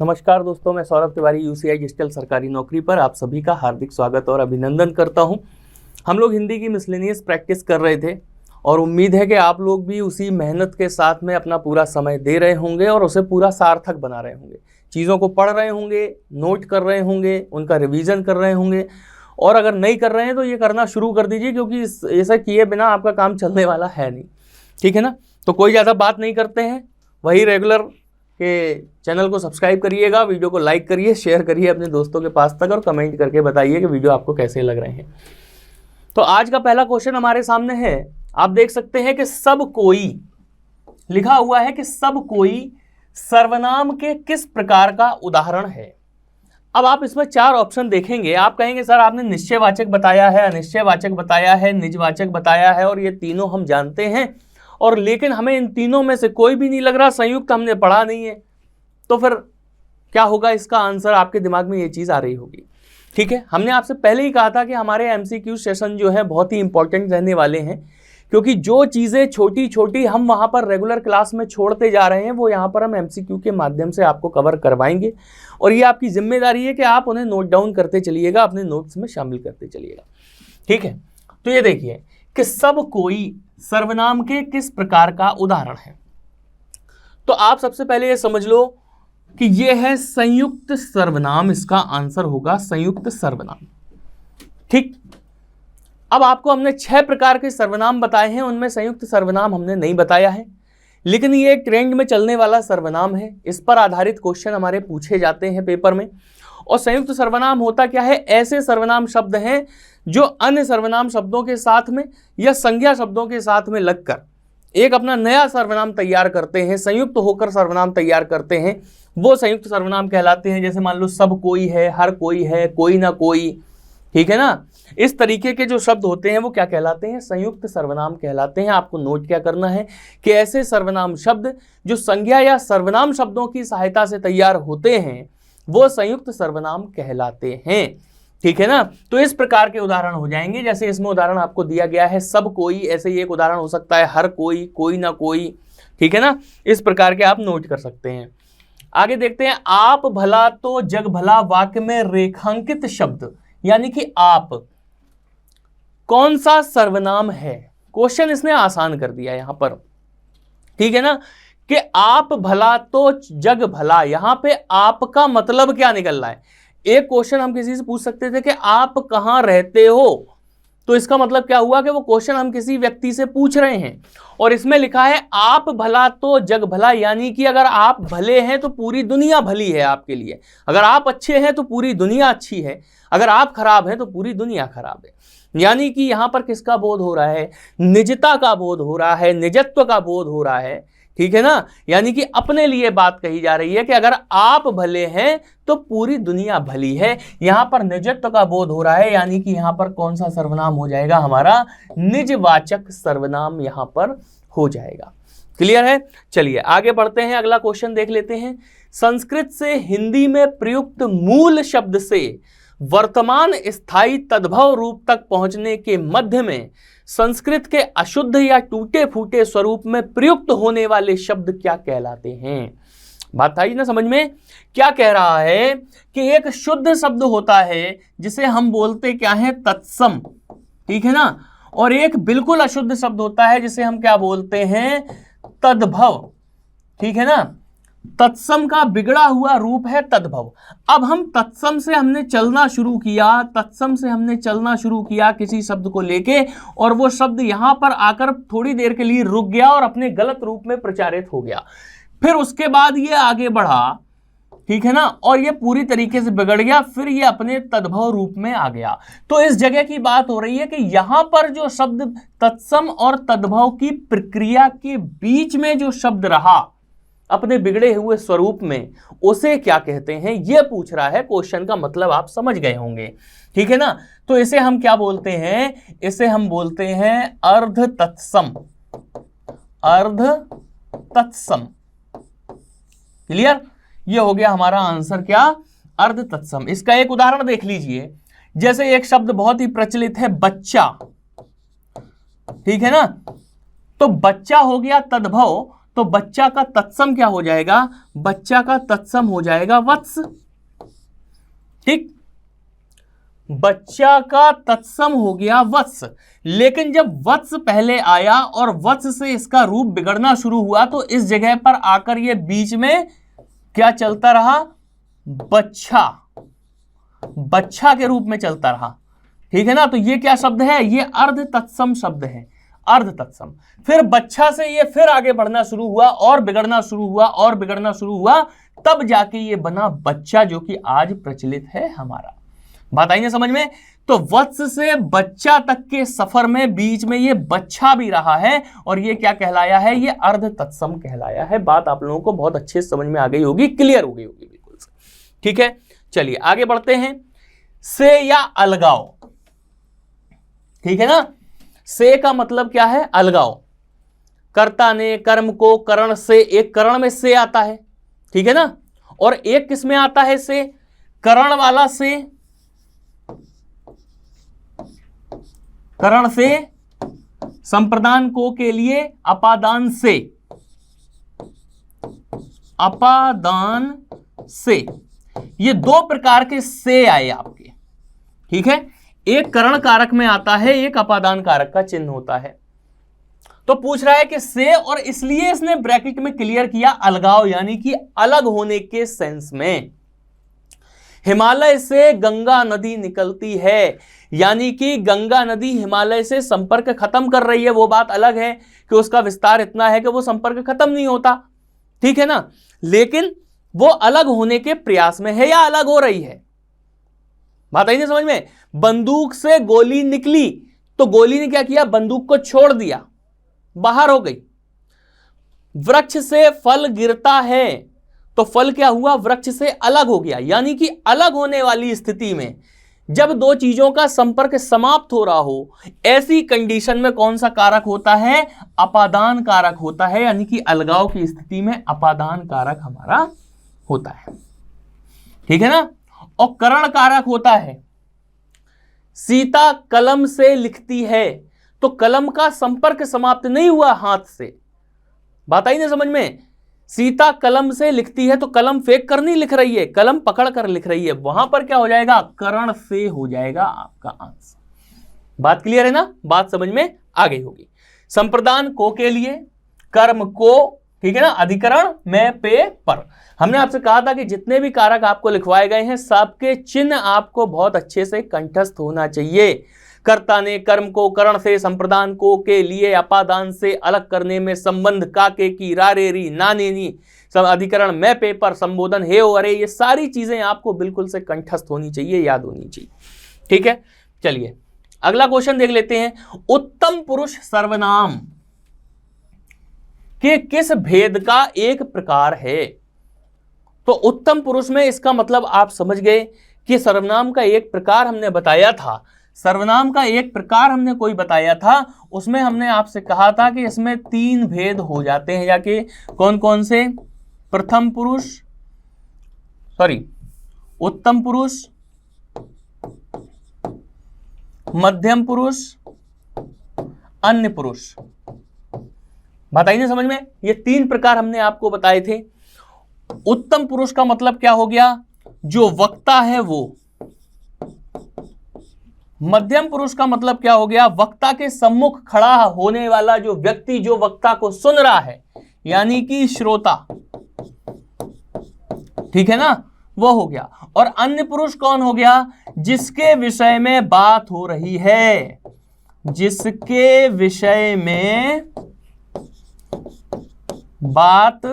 नमस्कार दोस्तों, मैं सौरभ तिवारी यूसीआई डिजिटल सरकारी नौकरी पर आप सभी का हार्दिक स्वागत और अभिनंदन करता हूं। हम लोग हिंदी की मिसलेनियस प्रैक्टिस कर रहे थे और उम्मीद है कि आप लोग भी उसी मेहनत के साथ में अपना पूरा समय दे रहे होंगे और उसे पूरा सार्थक बना रहे होंगे। चीज़ों को पढ़ रहे होंगे, नोट कर रहे होंगे, उनका रिवीजन कर रहे होंगे और अगर नहीं कर रहे हैं तो ये करना शुरू कर दीजिए, क्योंकि ऐसा किए बिना आपका काम चलने वाला है नहीं। ठीक है ना? तो कोई ज़्यादा बात नहीं करते हैं, वही रेगुलर के चैनल को सब्सक्राइब करिएगा, वीडियो को लाइक करिए, शेयर करिए अपने दोस्तों के पास तक और कमेंट करके बताइए कि वीडियो आपको कैसे लग रहे हैं। तो आज का पहला क्वेश्चन हमारे सामने है। आप देख सकते हैं कि सब कोई लिखा हुआ है कि सब कोई सर्वनाम के किस प्रकार का उदाहरण है। अब आप इसमें चार ऑप्शन देखेंगे। आप कहेंगे सर आपने निश्चयवाचक बताया है, अनिश्चयवाचक बताया है, निजवाचक बताया है और ये तीनों हम जानते हैं, और लेकिन हमें इन तीनों में से कोई भी नहीं लग रहा, संयुक्त हमने पढ़ा नहीं है। तो फिर क्या होगा? इसका आंसर आपके दिमाग में ये चीज़ आ रही होगी। ठीक है, हमने आपसे पहले ही कहा था कि हमारे एमसीक्यू सेशन जो है बहुत ही इंपॉर्टेंट रहने वाले हैं, क्योंकि जो चीज़ें छोटी छोटी हम वहाँ पर रेगुलर क्लास में छोड़ते जा रहे हैं वो यहाँ पर हम एमसीक्यू के माध्यम से आपको कवर करवाएंगे और ये आपकी जिम्मेदारी है कि आप उन्हें नोट डाउन करते चलिएगा, अपने नोट्स में शामिल करते चलिएगा। ठीक है, तो ये देखिए कि सब कोई सर्वनाम के किस प्रकार का उदाहरण है। तो आप सबसे पहले ये समझ लो कि ये है संयुक्त सर्वनाम। इसका आंसर होगा संयुक्त सर्वनाम। ठीक, अब आपको हमने 6 प्रकार के सर्वनाम बताए हैं, उनमें संयुक्त सर्वनाम हमने नहीं बताया है, लेकिन ये एक ट्रेंड में चलने वाला सर्वनाम है। इस पर आधारित क्वेश्चन हमारे पूछे जाते हैं पेपर में। और संयुक्त सर्वनाम होता क्या है? ऐसे सर्वनाम शब्द हैं जो अन्य सर्वनाम शब्दों के साथ में या संज्ञा शब्दों के साथ में लगकर एक अपना नया सर्वनाम तैयार करते हैं, संयुक्त होकर सर्वनाम तैयार करते हैं, वो संयुक्त सर्वनाम कहलाते हैं। जैसे मान लो सब कोई है, हर कोई है, कोई ना कोई। ठीक है ना? इस तरीके के जो शब्द होते हैं वो क्या कहलाते हैं? संयुक्त सर्वनाम कहलाते हैं। आपको नोट क्या करना है कि ऐसे सर्वनाम शब्द जो संज्ञा या सर्वनाम शब्दों की सहायता से तैयार होते हैं वो संयुक्त सर्वनाम कहलाते हैं। ठीक है ना? तो इस प्रकार के उदाहरण हो जाएंगे। जैसे इसमें उदाहरण आपको दिया गया है सब कोई, ऐसे ही एक उदाहरण हो सकता है हर कोई, कोई ना कोई। ठीक है ना? इस प्रकार के आप नोट कर सकते हैं। आगे देखते हैं, आप भला तो जग भला वाक्य में रेखांकित शब्द यानी कि आप कौन सा सर्वनाम है? क्वेश्चन इसने आसान कर दिया यहां पर। ठीक है ना? कि आप भला तो जग भला, यहां पे आपका मतलब क्या निकल रहा है? एक क्वेश्चन हम किसी से पूछ सकते थे कि आप कहां रहते हो, तो इसका मतलब क्या हुआ कि वो क्वेश्चन हम किसी व्यक्ति से पूछ रहे हैं। और इसमें लिखा है आप भला तो जग भला, यानी कि अगर आप भले हैं तो पूरी दुनिया भली है आपके लिए, अगर आप अच्छे हैं तो पूरी दुनिया अच्छी है, अगर आप खराब हैं तो पूरी दुनिया खराब है। यानी कि यहां पर किसका बोध हो रहा है? निजता का बोध हो रहा है, निजत्व का बोध हो रहा है। ठीक है ना? यानी कि अपने लिए बात कही जा रही है कि अगर आप भले हैं तो पूरी दुनिया भली है। यहां पर निजत्व का बोध हो रहा है, यानी कि यहां पर कौन सा सर्वनाम हो जाएगा? हमारा निजवाचक सर्वनाम यहां पर हो जाएगा। क्लियर है? चलिए आगे बढ़ते हैं, अगला क्वेश्चन देख लेते हैं। संस्कृत से हिंदी में प्रयुक्त मूल शब्द से वर्तमान स्थायी तद्भव रूप तक पहुंचने के मध्य में संस्कृत के अशुद्ध या टूटे फूटे स्वरूप में प्रयुक्त होने वाले शब्द क्या कहलाते हैं? बात आई ना समझ में? क्या कह रहा है कि एक शुद्ध शब्द होता है जिसे हम बोलते क्या है? तत्सम। ठीक है ना? और एक बिल्कुल अशुद्ध शब्द होता है जिसे हम क्या बोलते हैं? तद्भव। ठीक है ना? तत्सम का बिगड़ा हुआ रूप है तद्भव। अब हम तत्सम से हमने चलना शुरू किया, किसी शब्द को लेके, और वो शब्द यहां पर आकर थोड़ी देर के लिए रुक गया और अपने गलत रूप में प्रचारित हो गया। फिर उसके बाद ये आगे बढ़ा, ठीक है ना, और ये पूरी तरीके से बिगड़ गया, फिर ये अपने तद्भव रूप में आ गया। तो इस जगह की बात हो रही है कि यहां पर जो शब्द तत्सम और तद्भव की प्रक्रिया के बीच में जो शब्द रहा अपने बिगड़े हुए स्वरूप में, उसे क्या कहते हैं? यह पूछ रहा है। क्वेश्चन का मतलब आप समझ गए होंगे। ठीक है ना? तो इसे हम क्या बोलते हैं? इसे हम बोलते हैं अर्ध तत्सम। अर्ध तत्सम। क्लियर? यह हो गया हमारा आंसर क्या? अर्ध तत्सम। इसका एक उदाहरण देख लीजिए। जैसे एक शब्द बहुत ही प्रचलित है बच्चा। ठीक है ना? तो बच्चा हो गया तद्भव, तो बच्चा का तत्सम क्या हो जाएगा? बच्चा का तत्सम हो जाएगा वत्स। ठीक, बच्चा का तत्सम हो गया वत्स। लेकिन जब वत्स पहले आया और वत्स से इसका रूप बिगड़ना शुरू हुआ तो इस जगह पर आकर ये बीच में क्या चलता रहा? बच्छा, बच्छा के रूप में चलता रहा। ठीक है ना, तो ये क्या शब्द है? ये अर्ध तत्सम शब्द है, अर्ध तत्सम। फिर बच्छा से ये फिर आगे बढ़ना शुरू हुआ और बिगड़ना शुरू हुआ और बिगड़ना शुरू हुआ, तब जाके ये बना बच्चा, जो कि आज प्रचलित है हमारा। बात आई ना समझ में? तो वत्स से बच्चा तक के सफर में बीच में ये बच्छा भी रहा है और ये क्या कहलाया है? ये अर्ध तत्सम कहलाया है। बात आप लोगों को बहुत अच्छे से समझ में आ गई होगी, क्लियर हो गई होगी बिल्कुल से। ठीक है, चलिए आगे बढ़ते हैं। से या अलगाव, ठीक है ना, से का मतलब क्या है? अलगाव। कर्ता ने कर्म को करण से, एक करण में से आता है, ठीक है ना, और एक किस में आता है? से, करण वाला से, करण से, संप्रदान को के लिए अपादान से, अपादान से, ये दो प्रकार के से आए आपके। ठीक है, एक करण कारक में आता है, एक अपादान कारक का चिन्ह होता है। तो पूछ रहा है कि से, और इसलिए इसने ब्रैकेट में क्लियर किया अलगाव, यानी कि अलग होने के सेंस में। हिमालय से गंगा नदी निकलती है, यानी कि गंगा नदी हिमालय से संपर्क खत्म कर रही है। वो बात अलग है कि उसका विस्तार इतना है कि वो संपर्क खत्म नहीं होता, ठीक है ना, लेकिन वो अलग होने के प्रयास में है या अलग हो रही है। बात आई नहीं समझ में? बंदूक से गोली निकली तो गोली ने क्या किया? बंदूक को छोड़ दिया, बाहर हो गई। वृक्ष से फल गिरता है तो फल क्या हुआ? वृक्ष से अलग हो गया। यानी कि अलग होने वाली स्थिति में जब दो चीजों का संपर्क समाप्त हो रहा हो, ऐसी कंडीशन में कौन सा कारक होता है? अपादान कारक होता है। यानी कि अलगाव की स्थिति में अपादान कारक हमारा होता है, ठीक है ना। और करण कारक होता है, सीता कलम से लिखती है तो कलम का संपर्क समाप्त नहीं हुआ हाथ से। बात आई ना समझ में? सीता कलम से लिखती है तो कलम फेंक कर नहीं लिख रही है, कलम पकड़ कर लिख रही है। वहां पर क्या हो जाएगा? करण से हो जाएगा आपका आंसर। बात क्लियर है ना? बात समझ में आ गई होगी। संप्रदान को के लिए, कर्म को, ठीक है ना, अधिकरण में पे पर। हमने आपसे कहा था कि जितने भी कारक आपको लिखवाए गए हैं सबके चिन्ह आपको बहुत अच्छे से कंठस्थ होना चाहिए। कर्ता ने कर्म को करण से, संप्रदान को के लिए, अपादान से अलग करने में संबंध, काके की, रारेरी, नानेनी, सब अधिकरण में पे पर, संबोधन हे अरे, ये सारी चीजें आपको बिल्कुल से कंठस्थ होनी चाहिए, याद होनी चाहिए। ठीक है, चलिए अगला क्वेश्चन देख लेते हैं। उत्तम पुरुष सर्वनाम के किस भेद का एक प्रकार है? तो उत्तम पुरुष में इसका मतलब आप समझ गए कि सर्वनाम का एक प्रकार हमने बताया था। सर्वनाम का एक प्रकार हमने कोई बताया था, उसमें हमने आपसे कहा था कि इसमें तीन भेद हो जाते हैं, या कि कौन कौन से? प्रथम पुरुष, सॉरी, उत्तम पुरुष, मध्यम पुरुष, अन्य पुरुष। बताइए समझ में? ये तीन प्रकार हमने आपको बताए थे। उत्तम पुरुष का मतलब क्या हो गया? जो वक्ता है वो। मध्यम पुरुष का मतलब क्या हो गया? वक्ता के सम्मुख खड़ा होने वाला जो व्यक्ति जो वक्ता को सुन रहा है, यानी कि श्रोता, ठीक है ना, वो हो गया। और अन्य पुरुष कौन हो गया? जिसके विषय में बात हो रही है, जिसके विषय में बात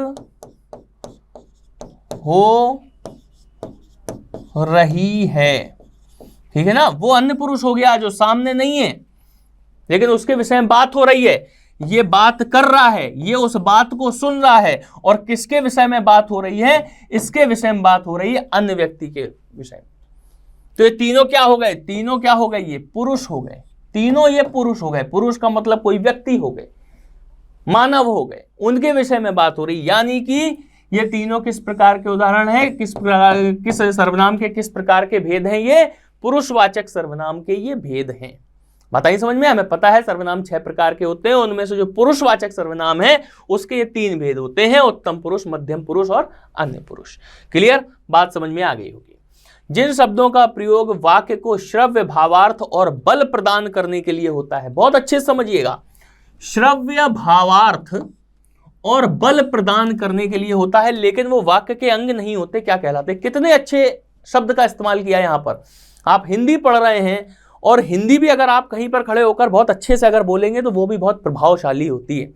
हो रही है, ठीक है ना, वो अन्य पुरुष हो गया। जो सामने नहीं है लेकिन उसके विषय में बात हो रही है, ये बात कर रहा है, ये उस बात को सुन रहा है। और किसके विषय में बात हो रही है? इसके विषय में बात हो रही है, अन्य व्यक्ति के विषय में। तो ये तीनों क्या हो गए? तीनों क्या हो गए? ये पुरुष हो गए, तीनों ये पुरुष हो गए। पुरुष का मतलब कोई व्यक्ति हो गए, मानव हो गए, उनके विषय में बात हो रही। यानी कि ये तीनों किस प्रकार के उदाहरण है? किस सर्वनाम के किस प्रकार के भेद हैं? ये पुरुषवाचक सर्वनाम के ये भेद हैं। बताइए समझ में? हमें पता है सर्वनाम 6 प्रकार के होते हैं, उनमें से जो पुरुषवाचक सर्वनाम है उसके ये 3 भेद होते हैं, उत्तम पुरुष, मध्यम पुरुष और अन्य पुरुष। क्लियर? बात समझ में आ गई होगी। जिन शब्दों का प्रयोग वाक्य को श्रव्य, भावार्थ और बल प्रदान करने के लिए होता है, बहुत अच्छे से समझिएगा, श्रव्य, भावार्थ और बल प्रदान करने के लिए होता है, लेकिन वो वाक्य के अंग नहीं होते, क्या कहलाते? कितने अच्छे शब्द का इस्तेमाल किया यहां पर। आप हिंदी पढ़ रहे हैं और हिंदी भी अगर आप कहीं पर खड़े होकर बहुत अच्छे से अगर बोलेंगे तो वो भी बहुत प्रभावशाली होती है।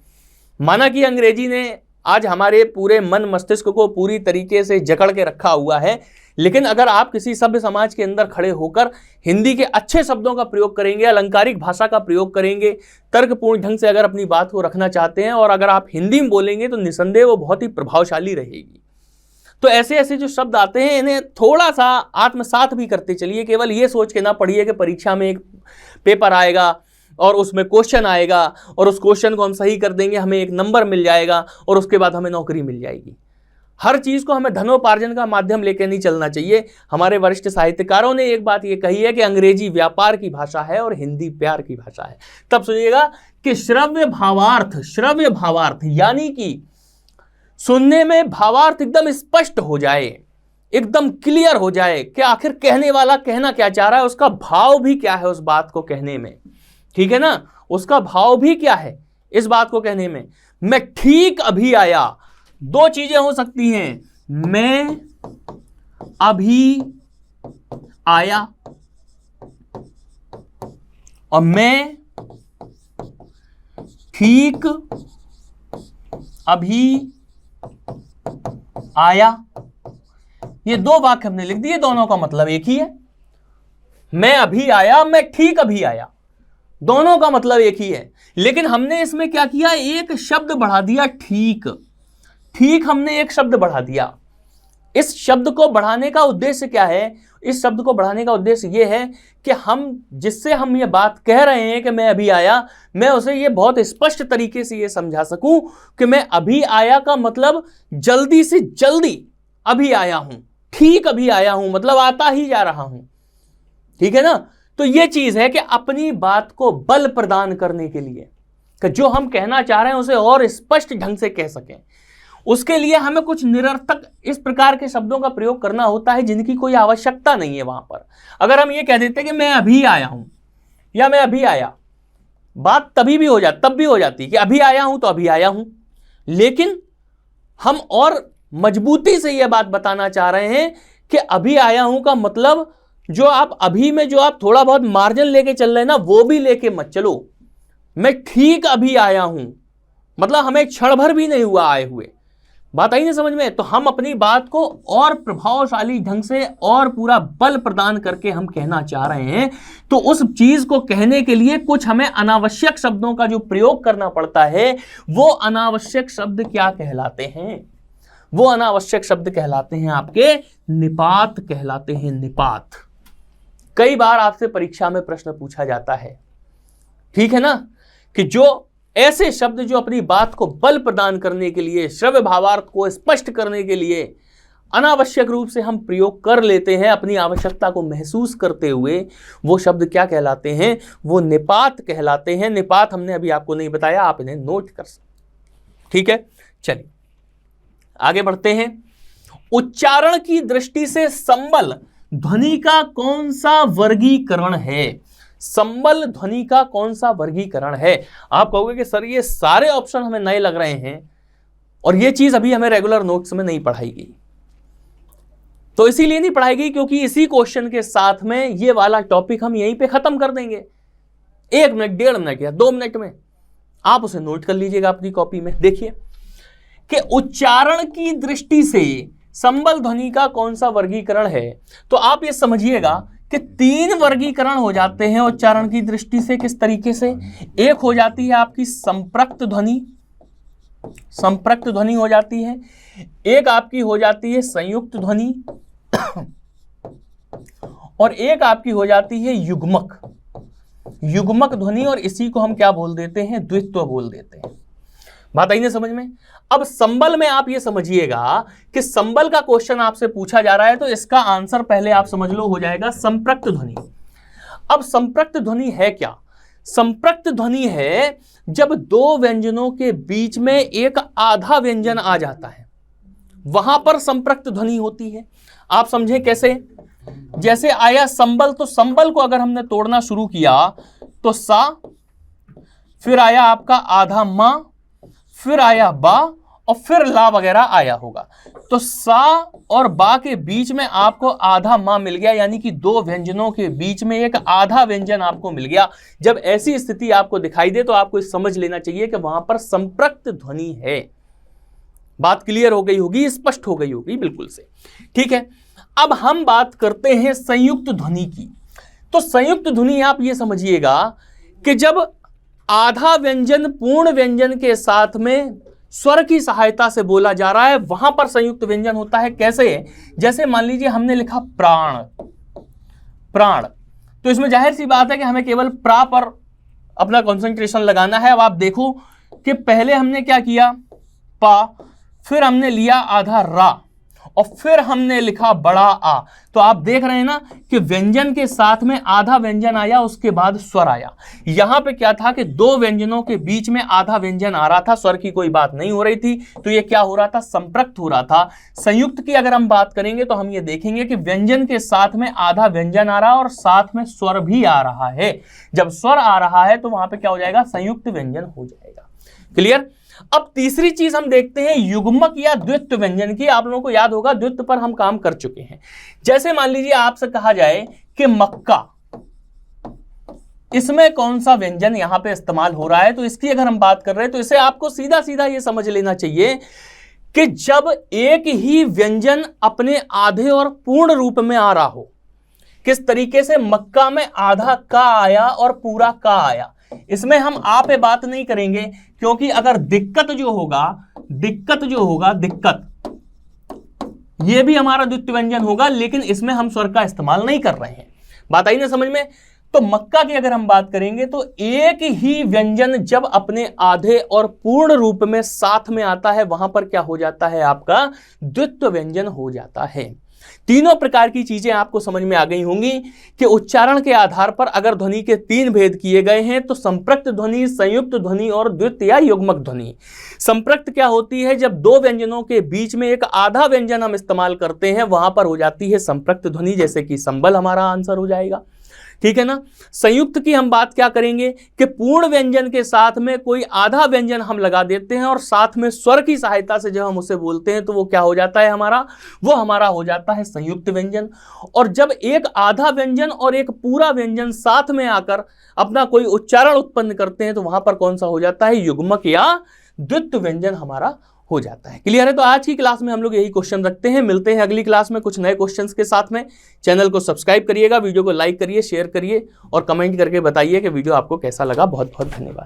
माना कि अंग्रेजी ने आज हमारे पूरे मन मस्तिष्क को पूरी तरीके से जकड़ के रखा हुआ है, लेकिन अगर आप किसी सभ्य समाज के अंदर खड़े होकर हिंदी के अच्छे शब्दों का प्रयोग करेंगे, अलंकारिक भाषा का प्रयोग करेंगे, तर्कपूर्ण ढंग से अगर अपनी बात को रखना चाहते हैं और अगर आप हिंदी में बोलेंगे तो निसंदेह वो बहुत ही प्रभावशाली रहेगी। तो ऐसे ऐसे जो शब्द आते हैं इन्हें थोड़ा सा आत्मसात भी करते चलिए। केवल ये सोच के ना पढ़िए कि परीक्षा में एक पेपर आएगा और उसमें क्वेश्चन आएगा और उस क्वेश्चन को हम सही कर देंगे, हमें एक नंबर मिल जाएगा और उसके बाद हमें नौकरी मिल जाएगी। हर चीज को हमें धनोपार्जन का माध्यम लेकर नहीं चलना चाहिए। हमारे वरिष्ठ साहित्यकारों ने एक बात ये कही है कि अंग्रेजी व्यापार की भाषा है और हिंदी प्यार की भाषा है। तब सुनिएगा कि श्रव्य भावार्थ यानी कि सुनने में भावार्थ एकदम स्पष्ट हो जाए, एकदम क्लियर हो जाए कि आखिर कहने वाला कहना क्या चाह रहा है, उसका भाव भी क्या है उस बात को कहने में, ठीक है ना, उसका भाव भी क्या है इस बात को कहने में। मैं ठीक अभी आया, दो चीजें हो सकती हैं, मैं अभी आया और मैं ठीक अभी आया। ये दो वाक्य हमने लिख दिए, दोनों का मतलब एक ही है। मैं अभी आया, मैं ठीक अभी आया, दोनों का मतलब एक ही है, लेकिन हमने इसमें क्या किया, एक शब्द बढ़ा दिया, ठीक। ठीक हमने एक शब्द बढ़ा दिया। इस शब्द को बढ़ाने का उद्देश्य क्या है? इस शब्द को बढ़ाने का उद्देश्य यह है कि हम जिससे हम ये बात कह रहे हैं कि मैं अभी आया, मैं उसे ये बहुत स्पष्ट तरीके से ये समझा सकूं कि मैं अभी आया का मतलब जल्दी से जल्दी अभी आया हूं, ठीक अभी आया हूं, मतलब आता ही जा रहा हूं, ठीक है ना। तो ये चीज है कि अपनी बात को बल प्रदान करने के लिए कि जो हम कहना चाह रहे हैं उसे और स्पष्ट ढंग से कह सकें, उसके लिए हमें कुछ निरर्थक इस प्रकार के शब्दों का प्रयोग करना होता है जिनकी कोई आवश्यकता नहीं है। वहां पर अगर हम ये कह देते कि मैं अभी आया हूं या मैं अभी आया, बात तब भी हो जाती कि अभी आया हूं तो अभी आया हूं, लेकिन हम और मजबूती से यह बात बताना चाह रहे हैं कि अभी आया हूं का मतलब जो आप अभी में जो आप थोड़ा बहुत मार्जिन लेके चल रहे हैं ना, वो भी लेके मत चलो। मैं ठीक अभी आया हूं मतलब हमें क्षण भर भी नहीं हुआ आए हुए। बात आई नहीं समझ में? तो हम अपनी बात को और प्रभावशाली ढंग से और पूरा बल प्रदान करके हम कहना चाह रहे हैं, तो उस चीज को कहने के लिए कुछ हमें अनावश्यक शब्दों का जो प्रयोग करना पड़ता है, वो अनावश्यक शब्द क्या कहलाते हैं? वो अनावश्यक शब्द कहलाते हैं आपके निपात कहलाते हैं, निपात। कई बार आपसे परीक्षा में प्रश्न पूछा जाता है, ठीक है ना, कि जो ऐसे शब्द जो अपनी बात को बल प्रदान करने के लिए, श्रव्य भावार्थ को स्पष्ट करने के लिए अनावश्यक रूप से हम प्रयोग कर लेते हैं अपनी आवश्यकता को महसूस करते हुए, वो शब्द क्या कहलाते हैं? वो निपात कहलाते हैं। निपात हमने अभी आपको नहीं बताया, आप इन्हें नोट कर सकते, ठीक है। चलिए आगे बढ़ते हैं। उच्चारण की दृष्टि से संबल ध्वनि का कौन सा वर्गीकरण है? संबल ध्वनि का कौन सा वर्गीकरण है? आप कहोगे कि सर ये सारे ऑप्शन हमें नए लग रहे हैं और ये चीज अभी हमें रेगुलर नोट्स में नहीं पढ़ाई गई। तो इसीलिए नहीं पढ़ाई गई क्योंकि इसी क्वेश्चन के साथ में ये वाला टॉपिक हम यहीं पे खत्म कर देंगे, 1 मिनट, 1.5 मिनट या 2 मिनट में। आप उसे नोट कर लीजिएगा अपनी कॉपी में। देखिए कि उच्चारण की दृष्टि से संबल ध्वनि का कौन सा वर्गीकरण है, तो आप ये समझिएगा कि 3 वर्गीकरण हो जाते हैं उच्चारण की दृष्टि से। किस तरीके से? एक हो जाती है आपकी संप्रक्त ध्वनि, संप्रक्त ध्वनि हो जाती है, एक आपकी हो जाती है संयुक्त ध्वनि और एक आपकी हो जाती है युग्मक, युग्मक ध्वनि, और इसी को हम क्या बोल देते हैं? द्वित्व बोल देते हैं। बात आई ना समझ में? अब संबल में आप ये समझिएगा कि संबल का क्वेश्चन आपसे पूछा जा रहा है तो इसका आंसर पहले आप समझ लो हो जाएगा संप्रक्त ध्वनि। अब संप्रक्त ध्वनि है क्या? संपृक्त ध्वनि है जब दो व्यंजनों के बीच में एक आधा व्यंजन आ जाता है, वहां पर संपृक्त ध्वनि होती है। आप समझें कैसे? जैसे आया संबल, तो संबल को अगर हमने तोड़ना शुरू किया तो सा, फिर आया आपका आधा मा, फिर आया बा और फिर ला वगैरह आया होगा। तो सा और बा के बीच में आपको आधा मा मिल गया, यानी कि दो व्यंजनों के बीच में एक आधा व्यंजन आपको मिल गया। जब ऐसी स्थिति आपको दिखाई दे तो आपको समझ लेना चाहिए कि वहां पर संपृक्त ध्वनि है। बात क्लियर हो गई होगी, स्पष्ट हो गई होगी बिल्कुल से। ठीक है, अब हम बात करते हैं संयुक्त ध्वनि की। तो संयुक्त ध्वनि आप ये समझिएगा कि जब आधा व्यंजन पूर्ण व्यंजन के साथ में स्वर की सहायता से बोला जा रहा है, वहां पर संयुक्त व्यंजन होता है। कैसे? जैसे मान लीजिए हमने लिखा प्राण, प्राण, तो इसमें जाहिर सी बात है कि हमें केवल प्रा पर अपना कंसंट्रेशन लगाना है। अब आप देखो कि पहले हमने क्या किया, पा, फिर हमने लिया आधा रा और फिर हमने लिखा बड़ा आ। तो आप देख रहे हैं ना कि व्यंजन के साथ में आधा व्यंजन आया, उसके बाद स्वर आया। यहां पे क्या था कि दो व्यंजनों के बीच में आधा व्यंजन आ रहा था, स्वर की कोई बात नहीं हो रही थी, तो ये क्या हो रहा था, संपृक्त हो रहा था। संयुक्त की अगर हम बात करेंगे तो हम ये देखेंगे कि व्यंजन के साथ में आधा व्यंजन आ रहा है और साथ में स्वर भी आ रहा है। जब स्वर आ रहा है तो वहां पे क्या हो जाएगा, संयुक्त व्यंजन हो जाएगा। क्लियर? अब तीसरी चीज हम देखते हैं युग्मक या द्वित्व व्यंजन की। आप लोगों को याद होगा द्वित्व पर हम काम कर चुके हैं। जैसे मान लीजिए आपसे कहा जाए कि मक्का, इसमें कौन सा व्यंजन यहां पे इस्तेमाल हो रहा है, तो इसकी अगर हम बात कर रहे हैं तो इसे आपको सीधा सीधा ये समझ लेना चाहिए कि जब एक ही व्यंजन अपने आधे और पूर्ण रूप में आ रहा हो। किस तरीके से? मक्का में आधा का आया और पूरा का आया। इसमें हम आ पे बात नहीं करेंगे, क्योंकि अगर दिक्कत जो होगा, दिक्कत ये भी हमारा द्वित्व व्यंजन होगा, लेकिन इसमें हम स्वर का इस्तेमाल नहीं कर रहे हैं। बात आई ना समझ में? तो मक्का की अगर हम बात करेंगे तो एक ही व्यंजन जब अपने आधे और पूर्ण रूप में साथ में आता है, वहां पर क्या हो जाता है, आपका द्वित्व व्यंजन हो जाता है। तीनों प्रकार की चीजें आपको समझ में आ गई होंगी कि उच्चारण के आधार पर अगर ध्वनि के तीन भेद किए गए हैं तो संपृक्त ध्वनि, संयुक्त ध्वनि और द्वित्व या युग्मक ध्वनि। संपृक्त क्या होती है? जब दो व्यंजनों के बीच में एक आधा व्यंजन हम इस्तेमाल करते हैं, वहां पर हो जाती है संपृक्त ध्वनि, जैसे कि संबल हमारा आंसर हो जाएगा। ठीक है ना? संयुक्त की हम बात क्या करेंगे कि पूर्ण व्यंजन के साथ में कोई आधा व्यंजन हम लगा देते हैं और साथ में स्वर की सहायता से जब हम उसे बोलते हैं तो वो क्या हो जाता है हमारा, वो हमारा हो जाता है संयुक्त व्यंजन। और जब एक आधा व्यंजन और एक पूरा व्यंजन साथ में आकर अपना कोई उच्चारण उत्पन्न करते हैं तो वहां पर कौन सा हो जाता है, युग्मक या द्वित्व व्यंजन हमारा हो जाता है। क्लियर है? तो आज की क्लास में हम लोग यही क्वेश्चन रखते हैं। मिलते हैं अगली क्लास में कुछ नए क्वेश्चंस के साथ में। चैनल को सब्सक्राइब करिएगा, वीडियो को लाइक करिए, शेयर करिए और कमेंट करके बताइए कि वीडियो आपको कैसा लगा। बहुत बहुत धन्यवाद।